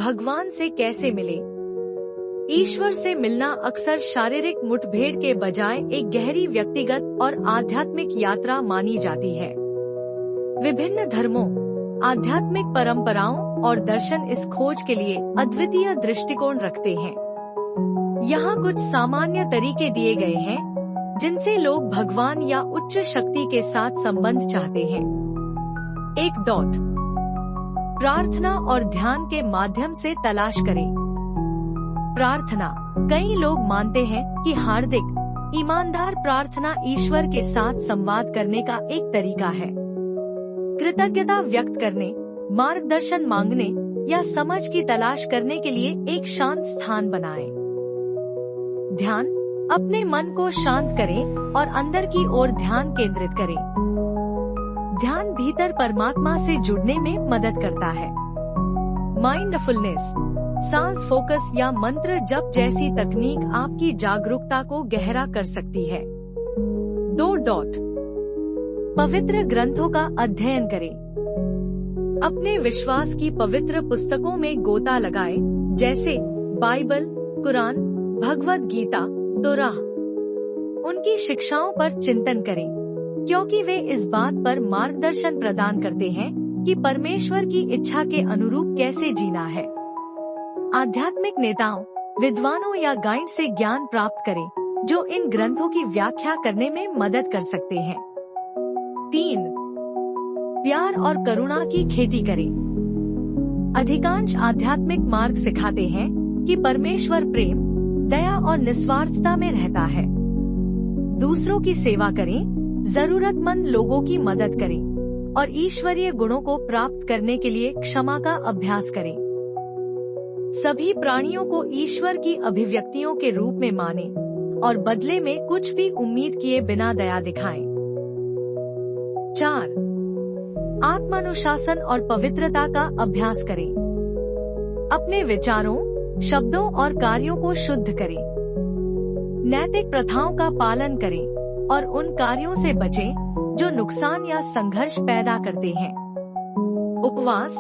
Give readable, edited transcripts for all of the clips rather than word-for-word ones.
भगवान से कैसे मिले? ईश्वर से मिलना अक्सर शारीरिक मुठभेड़ के बजाय एक गहरी व्यक्तिगत और आध्यात्मिक यात्रा मानी जाती है। विभिन्न धर्मों, आध्यात्मिक परंपराओं और दर्शन इस खोज के लिए अद्वितीय दृष्टिकोण रखते हैं। यहाँ कुछ सामान्य तरीके दिए गए हैं जिनसे लोग भगवान या उच्च शक्ति के साथ संबंध चाहते हैं। 1. प्रार्थना और ध्यान के माध्यम से तलाश करें। प्रार्थना। कई लोग मानते हैं कि हार्दिक, ईमानदार प्रार्थना ईश्वर के साथ संवाद करने का एक तरीका है। कृतज्ञता व्यक्त करने, मार्गदर्शन मांगने या समझ की तलाश करने के लिए एक शांत स्थान बनाएं। ध्यान। अपने मन को शांत करें और अंदर की ओर ध्यान केंद्रित करें। ध्यान भीतर परमात्मा से जुड़ने में मदद करता है। माइंडफुलनेस, सांस फोकस या मंत्र जप जैसी तकनीक आपकी जागरूकता को गहरा कर सकती है। 2. पवित्र ग्रंथों का अध्ययन करें। अपने विश्वास की पवित्र पुस्तकों में गोता लगाएं, जैसे बाइबल, कुरान, भगवद गीता, तोराह। उनकी शिक्षाओं पर चिंतन करें, क्योंकि वे इस बात पर मार्गदर्शन प्रदान करते हैं कि परमेश्वर की इच्छा के अनुरूप कैसे जीना है। आध्यात्मिक नेताओं, विद्वानों या गाइड से ज्ञान प्राप्त करें, जो इन ग्रंथों की व्याख्या करने में मदद कर सकते हैं। 3. प्यार और करुणा की खेती करें। अधिकांश आध्यात्मिक मार्ग सिखाते हैं कि परमेश्वर प्रेम, दया और निस्वार्थता में रहता है। दूसरों की सेवा करें, जरूरतमंद लोगों की मदद करें और ईश्वरीय गुणों को प्राप्त करने के लिए क्षमा का अभ्यास करें। सभी प्राणियों को ईश्वर की अभिव्यक्तियों के रूप में माने और बदले में कुछ भी उम्मीद किए बिना दया दिखाएं। 4. आत्मानुशासन और पवित्रता का अभ्यास करें। अपने विचारों, शब्दों और कार्यों को शुद्ध करें। नैतिक प्रथाओं का पालन करें और उन कार्यों से बचें जो नुकसान या संघर्ष पैदा करते हैं। उपवास,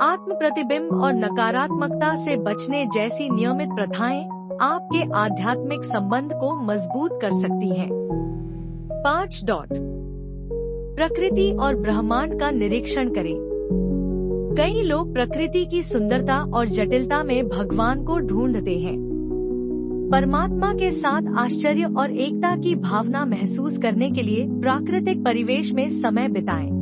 आत्म प्रतिबिंब और नकारात्मकता से बचने जैसी नियमित प्रथाएं आपके आध्यात्मिक संबंध को मजबूत कर सकती हैं। 5. प्रकृति और ब्रह्मांड का निरीक्षण करें। कई लोग प्रकृति की सुंदरता और जटिलता में भगवान को ढूंढते हैं। परमात्मा के साथ आश्चर्य और एकता की भावना महसूस करने के लिए प्राकृतिक परिवेश में समय बिताएं।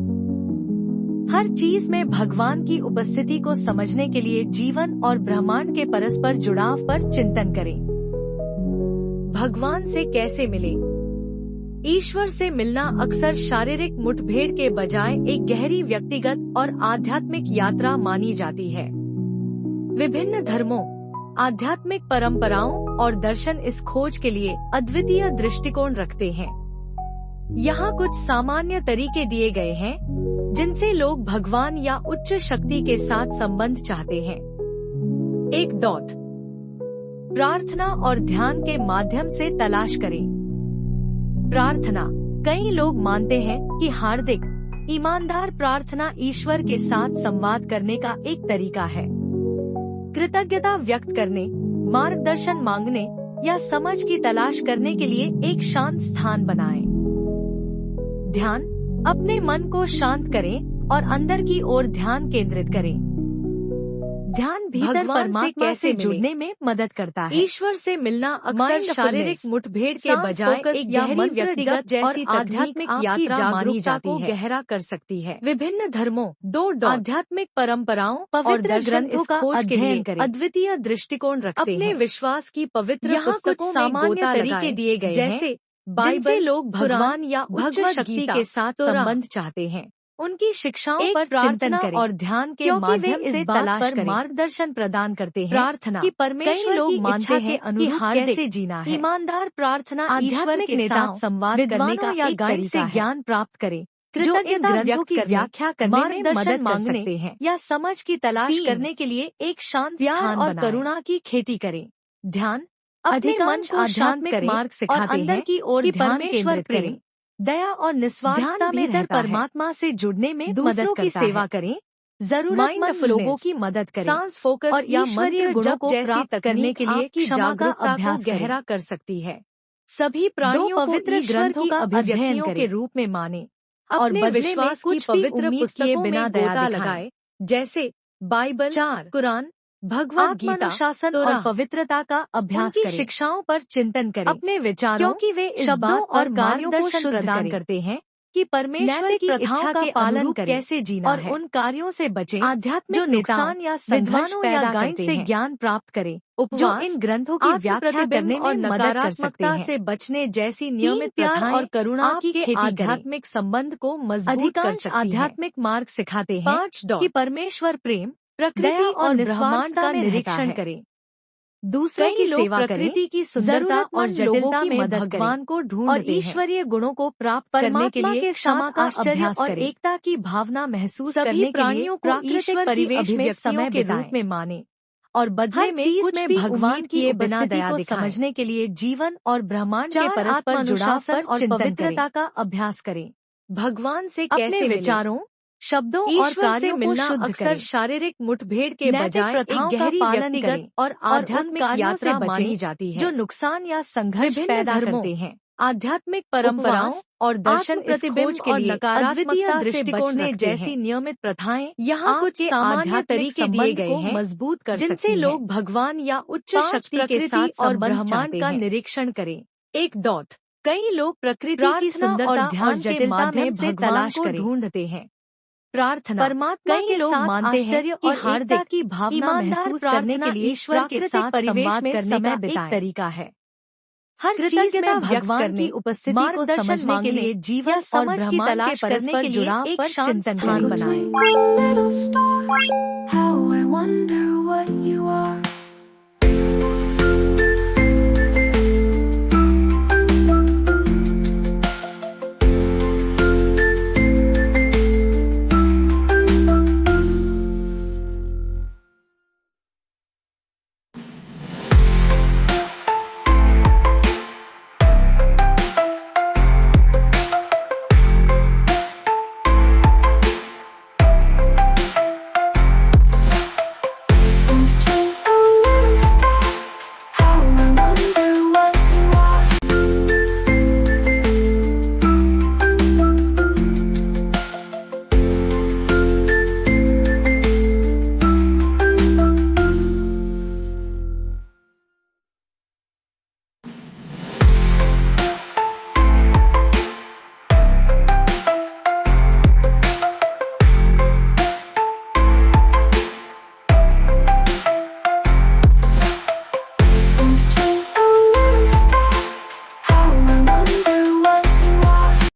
हर चीज में भगवान की उपस्थिति को समझने के लिए जीवन और ब्रह्मांड के परस्पर जुड़ाव पर चिंतन करें। भगवान से कैसे मिले? ईश्वर से मिलना अक्सर शारीरिक मुठभेड़ के बजाय एक गहरी व्यक्तिगत और आध्यात्मिक यात्रा मानी जाती है। विभिन्न धर्मों, आध्यात्मिक परंपराओं और दर्शन इस खोज के लिए अद्वितीय दृष्टिकोण रखते हैं। यहाँ कुछ सामान्य तरीके दिए गए हैं जिनसे लोग भगवान या उच्च शक्ति के साथ संबंध चाहते हैं। 1. प्रार्थना और ध्यान के माध्यम से तलाश करें। प्रार्थना। कई लोग मानते हैं कि हार्दिक, ईमानदार प्रार्थना ईश्वर के साथ संवाद करने का एक तरीका है। कृतज्ञता व्यक्त करने, मार्गदर्शन मांगने या समझ की तलाश करने के लिए एक शांत स्थान बनाएं। ध्यान। अपने मन को शांत करें और अंदर की ओर ध्यान केंद्रित करें। ध्यान भीतर परमात्मा से जुड़ने में मदद करता है। ईश्वर से मिलना अक्सर शारीरिक मुठभेड़ के बजाय एक गहरी व्यक्तिगत जैसी आध्यात्मिक यात्रा मानी जाती है, गहरा कर सकती है। विभिन्न धर्मों, 2. आध्यात्मिक परंपराओं और दर्शन इस खोज के लिए अद्वितीय दृष्टिकोण रखते हैं। अपने विश्वास की पवित्र पुस्तकों में सामान्य तरीके दिए गए हैं, जैसे बाइबल, लोग भगवान या उच्च शक्ति के साथ संबंध चाहते हैं। उनकी शिक्षाओं पर चिंतन करें और ध्यान के माध्यम से तलाश करें। मार्गदर्शन प्रदान करते हैं। प्रार्थना कि परमेश्वर की इच्छा के अनुरूप कैसे जीना है। ईमानदार प्रार्थना ईश्वर के साथ संवाद करने का या गाइड से ज्ञान प्राप्त करें, जो इन ग्रंथों की व्याख्या करने में मदद मांगने हैं या समझ की तलाश करने के लिए एक शांत प्यार और करुणा की खेती करें। ध्यान। अधिकांश आध्यात्मिक मार्ग सिखाते हैं कि परमेश्वर करें, दया और निस्वार्थता में रहता है। परमात्मा से जुड़ने में दूसरों की सेवा करें, जरूरतमंद लोगों की मदद करें, सांस फोकस और या ईश्वरीय गुणों को प्राप्त करने के लिए की जागरूकता को गहरा कर सकती है। सभी प्राणियों पवित्र ग्रंथों का अभिव्यक्तियों के रूप में माने और बदले में कुछ पवित्र पुस्तकों बिना दया लगाए, जैसे बाइबल, कुरान, भगवद गीता, अनुशासन और पवित्रता का अभ्यास करें। शिक्षाओं पर चिंतन करें, अपने विचारों, क्योंकि वे शब्दों और कार्यों को शुद्ध प्रदान करते हैं कि परमेश्वर की इच्छा का पालन करें, कैसे जीना और उन कार्यों से बचें आध्यात्मिक जो नुकसान या संघर्ष पैदा करते हैं। से ज्ञान प्राप्त करें, जो इन ग्रंथों की व्याख्या करने और नकारात्मकता से बचने जैसी नियमित प्रथाएं और करुणा की आध्यात्मिक संबंध को मजबूत कर सकती हैं। आध्यात्मिक मार्ग सिखाते हैं 5 कि परमेश्वर प्रेम, प्रकृति और ब्रह्मांड का निरीक्षण करें, दूसरों की सेवा करें, प्रकृति की सुंदरता और जटिलता में भगवान को ढूंढते और ईश्वरीय गुणों को प्राप्त करने के लिए क्षमा का अभ्यास और एकता की भावना महसूस करने के लिए प्राकृतिक परिवेश में समय के रूप में माने और बदले में कुछ में भगवान की बिना दया को समझने के लिए जीवन और ब्रह्मांड के परस्पर जुड़ाव पर और पवित्रता का अभ्यास करें। भगवान से कैसे विचारों, शब्दों और कार्यों को शुद्ध अक्सर शारीरिक मुठभेड़ के बजाय एक गहरी व्यक्तिगत और आध्यात्मिक यात्रा मानी जाती है, जो नुकसान या संघर्ष पैदा करते हैं। आध्यात्मिक परंपराओं और दर्शन प्रतिबिंब के लिए नकारात्मकता से बचने जैसी नियमित प्रथाएं यहाँ कुछ सामान्य तरीके दिए गए हैं मजबूत कर जिनसे लोग भगवान या उच्च शक्ति के साथ और ब्रह्मांड का निरीक्षण करें। 1. कई लोग प्रकृति की सुंदरता और जटिलता में भगवान को ढूंढते हैं। प्रार्थना, परमात्मा के लोग मानते हैं कि हार्दिक की भावना महसूस करने के लिए ईश्वर के साथ परिवेश में समय बिताएं। एक तरीका है हर कृतज्ञता भगवान की उपस्थिति को समझने के लिए जीवन और समझ की तलाश करने के लिए एक शांत स्थान बनाएं।